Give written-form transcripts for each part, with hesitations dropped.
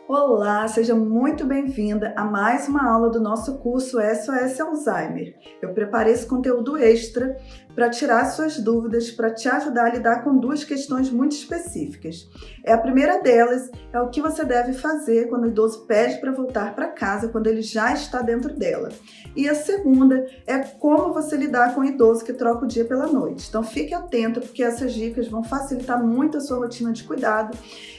Olá, seja muito bem-vinda a mais uma aula do nosso curso SOS Alzheimer. Eu preparei esse conteúdo extra para tirar suas dúvidas, para te ajudar a lidar com duas questões muito específicas. A primeira delas é o que você deve fazer quando o idoso pede para voltar para casa, quando ele já está dentro dela. E a segunda é como você lidar com o idoso que troca o dia pela noite. Então fique atento, porque essas dicas vão facilitar muito a sua rotina de cuidado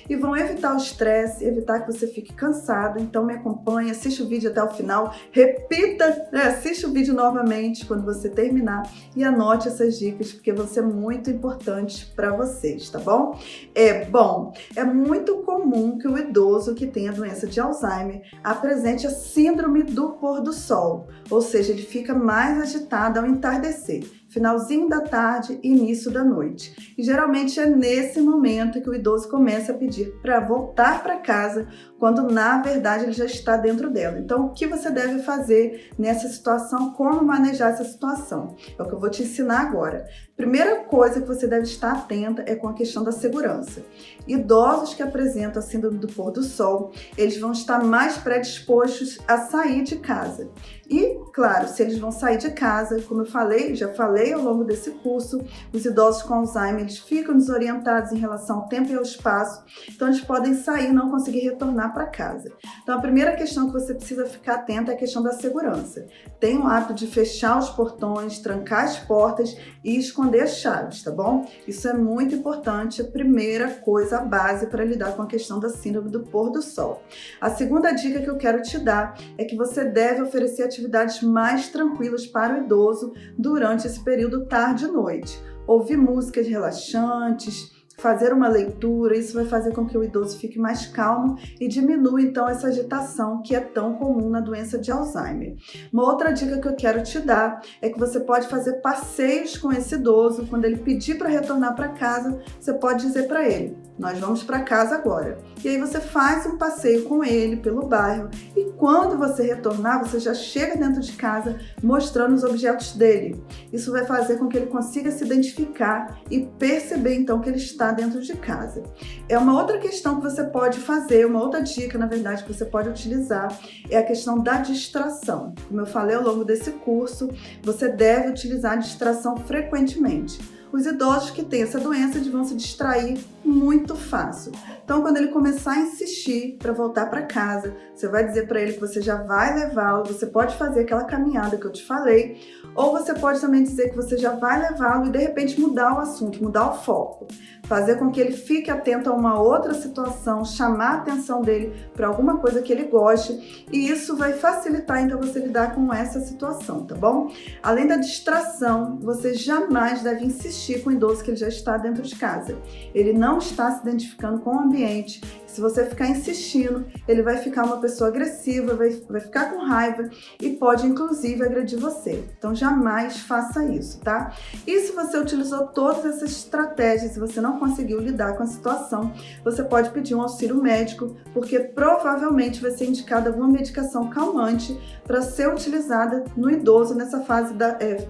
e vão evitar o estresse, evitar que você fique cansado. Então me acompanhe, assiste o vídeo até o final, repita, assiste o vídeo novamente quando você terminar e anote essas dicas, porque vão ser muito importantes para vocês, tá bom? É muito comum que o idoso que tem a doença de Alzheimer apresente a síndrome do pôr do sol, ou seja, ele fica mais agitado ao entardecer, finalzinho da tarde e início da noite. E geralmente é nesse momento que o idoso começa a pedir para voltar para casa, quando na verdade ele já está dentro dela. Então, o que você deve fazer nessa situação, como manejar essa situação? É o que eu vou te ensinar agora. Primeira coisa que você deve estar atenta é com a questão da segurança. Idosos que apresentam a síndrome do pôr do sol, eles vão estar mais predispostos a sair de casa. E, claro, se eles vão sair de casa, como eu já falei ao longo desse curso, os idosos com Alzheimer, eles ficam desorientados em relação ao tempo e ao espaço, então eles podem sair e não conseguir retornar para casa. Então, a primeira questão que você precisa ficar atento é a questão da segurança. Tenha o hábito de fechar os portões, trancar as portas e esconder as chaves, tá bom? Isso é muito importante, a primeira coisa, a base para lidar com a questão da síndrome do pôr do sol. A segunda dica que eu quero te dar é que você deve oferecer atividades mais tranquilas para o idoso durante esse período tarde e noite. Ouvir músicas relaxantes, fazer uma leitura, isso vai fazer com que o idoso fique mais calmo e diminua então essa agitação que é tão comum na doença de Alzheimer. Uma outra dica que eu quero te dar é que você pode fazer passeios com esse idoso. Quando ele pedir para retornar para casa, você pode dizer para ele: nós vamos para casa agora. E aí você faz um passeio com ele pelo bairro e quando você retornar, você já chega dentro de casa mostrando os objetos dele. Isso vai fazer com que ele consiga se identificar e perceber então que ele está dentro de casa. É uma outra questão que você pode fazer, uma outra dica, na verdade, que você pode utilizar é a questão da distração. Como eu falei ao longo desse curso, você deve utilizar a distração frequentemente. Os idosos que têm essa doença, eles vão se distrair muito fácil. Então, quando ele começar a insistir para voltar para casa, você vai dizer para ele que você já vai levá-lo, você pode fazer aquela caminhada que eu te falei, ou você pode também dizer que você já vai levá-lo e de repente mudar o assunto, mudar o foco, fazer com que ele fique atento a uma outra situação, chamar a atenção dele para alguma coisa que ele goste, e isso vai facilitar então você lidar com essa situação, tá bom? Além da distração, você jamais deve insistir com o idoso que ele já está dentro de casa. Ele não está se identificando com o ambiente. Se você ficar insistindo, ele vai ficar uma pessoa agressiva, vai ficar com raiva e pode inclusive agredir você. Então jamais faça isso, tá? E se você utilizou todas essas estratégias e você não conseguiu lidar com a situação, você pode pedir um auxílio médico, porque provavelmente vai ser indicada alguma medicação calmante para ser utilizada no idoso nessa fase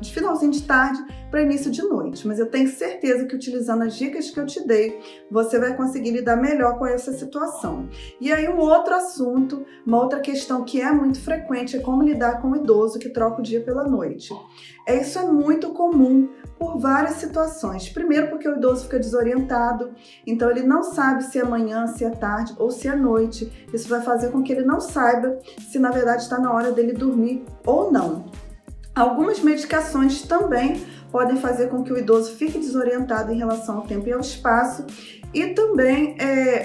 de finalzinho de tarde para início de noite. Mas eu tenho certeza que utilizando as dicas que eu te dei, você vai conseguir lidar melhor com essa situação. E aí um outro assunto, uma outra questão que é muito frequente é como lidar com o idoso que troca o dia pela noite. Isso é muito comum por várias situações. Primeiro porque o idoso fica desorientado, então ele não sabe se é manhã, se é tarde ou se é noite. Isso vai fazer com que ele não saiba se na verdade está na hora dele dormir ou não. Algumas medicações também podem fazer com que o idoso fique desorientado em relação ao tempo e ao espaço, e também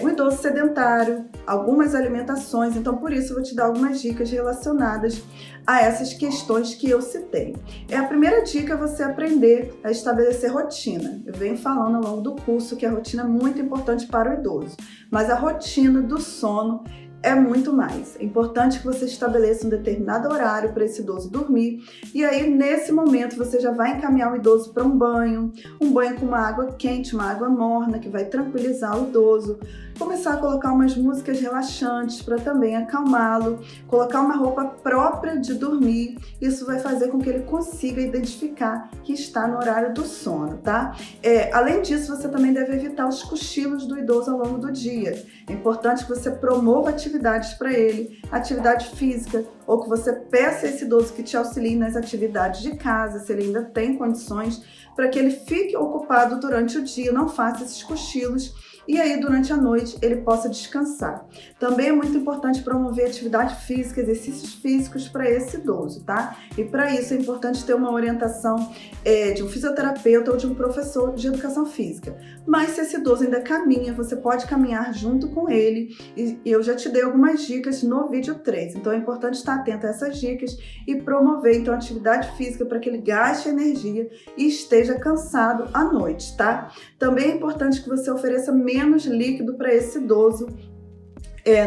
o idoso sedentário, algumas alimentações. Então por isso eu vou te dar algumas dicas relacionadas a essas questões que eu citei. A primeira dica é você aprender a estabelecer rotina. Eu venho falando ao longo do curso que a rotina é muito importante para o idoso, mas a rotina do sono é muito mais. É importante que você estabeleça um determinado horário para esse idoso dormir, e aí nesse momento você já vai encaminhar o idoso para um banho com uma água quente, uma água morna, que vai tranquilizar o idoso, começar a colocar umas músicas relaxantes para também acalmá-lo, colocar uma roupa própria de dormir. Isso vai fazer com que ele consiga identificar que está no horário do sono, tá? Além disso, você também deve evitar os cochilos do idoso ao longo do dia. É importante que você promova atividades atividades para ele, atividade física, ou que você peça a esse idoso que te auxilie nas atividades de casa, se ele ainda tem condições, para que ele fique ocupado durante o dia, não faça esses cochilos, e aí durante a noite ele possa descansar. Também é muito importante promover atividade física, exercícios físicos para esse idoso, tá? E para isso é importante ter uma orientação de um fisioterapeuta ou de um professor de educação física. Mas se esse idoso ainda caminha, você pode caminhar junto com ele, e eu já te dei algumas dicas no vídeo 3, então é importante estar atento a essas dicas e promover então atividade física para que ele gaste energia e esteja cansado à noite, tá? Também é importante que você ofereça menos líquido para esse idoso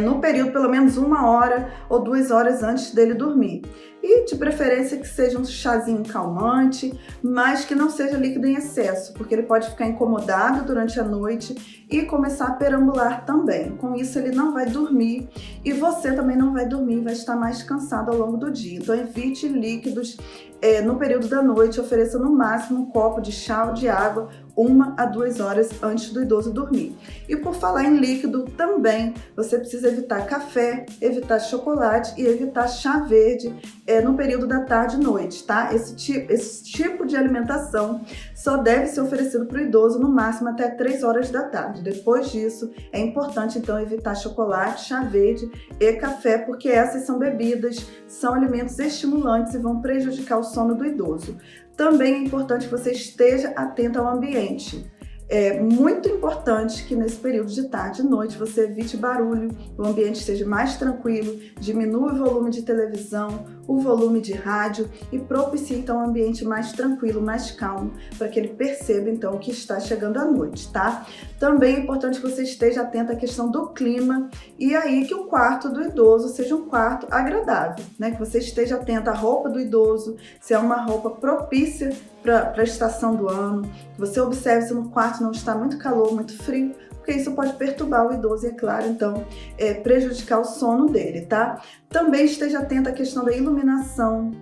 no período pelo menos 1 hora ou 2 horas antes dele dormir. E de preferência que seja um chazinho calmante, mas que não seja líquido em excesso, porque ele pode ficar incomodado durante a noite e começar a perambular também. Com isso ele não vai dormir e você também não vai dormir, vai estar mais cansado ao longo do dia. Então evite líquidos no período da noite, ofereça no máximo um copo de chá ou de água 1 a 2 horas antes do idoso dormir. E por falar em líquido também, você precisa evitar café, evitar chocolate e evitar chá verde no período da tarde e noite, tá? Esse tipo de alimentação só deve ser oferecido para o idoso no máximo até 3 horas da tarde. Depois disso, é importante então evitar chocolate, chá verde e café, porque essas são bebidas, são alimentos estimulantes e vão prejudicar o sono do idoso. Também é importante que você esteja atento ao ambiente. É muito importante que nesse período de tarde e noite você evite barulho, o ambiente esteja mais tranquilo, diminua o volume de televisão, o volume de rádio e propicie então um ambiente mais tranquilo, mais calmo, para que ele perceba então que está chegando a noite, tá? Também é importante que você esteja atento à questão do clima e aí que o quarto do idoso seja um quarto agradável, né? Que você esteja atento à roupa do idoso, se é uma roupa propícia para a estação do ano, que você observe se no quarto não está muito calor, muito frio, porque isso pode perturbar o idoso e, é claro, então, prejudicar o sono dele, tá? Também esteja atento à questão da iluminação.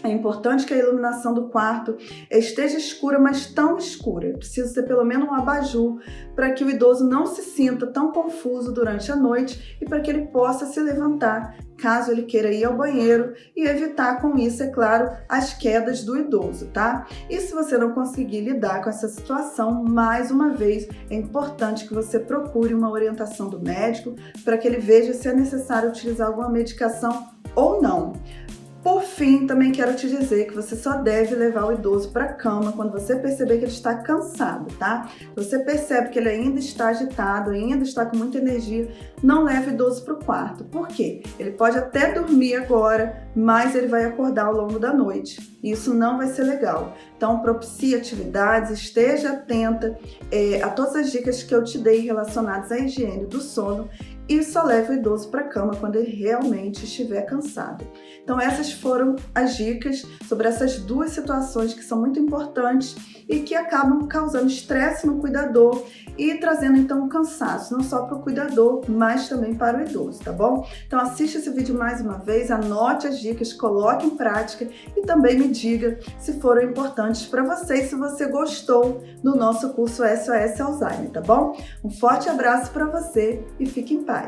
É importante que a iluminação do quarto esteja escura, mas tão escura. Precisa ser pelo menos um abajur para que o idoso não se sinta tão confuso durante a noite e para que ele possa se levantar caso ele queira ir ao banheiro e evitar com isso, é claro, as quedas do idoso, tá? E se você não conseguir lidar com essa situação, mais uma vez, é importante que você procure uma orientação do médico para que ele veja se é necessário utilizar alguma medicação ou não. Por fim, também quero te dizer que você só deve levar o idoso para a cama quando você perceber que ele está cansado, tá? Você percebe que ele ainda está agitado, ainda está com muita energia, não leve o idoso para o quarto. Por quê? Ele pode até dormir agora, mas ele vai acordar ao longo da noite. E isso não vai ser legal. Então, propicie atividades, esteja atenta a todas as dicas que eu te dei relacionadas à higiene do sono e só leve o idoso para a cama quando ele realmente estiver cansado. Então essas foram as dicas sobre essas duas situações que são muito importantes e que acabam causando estresse no cuidador e trazendo então um cansaço, não só para o cuidador, mas também para o idoso, tá bom? Então assista esse vídeo mais uma vez, anote as dicas, coloque em prática e também me diga se foram importantes para você e se você gostou do nosso curso SOS Alzheimer, tá bom? Um forte abraço para você e fique em paz.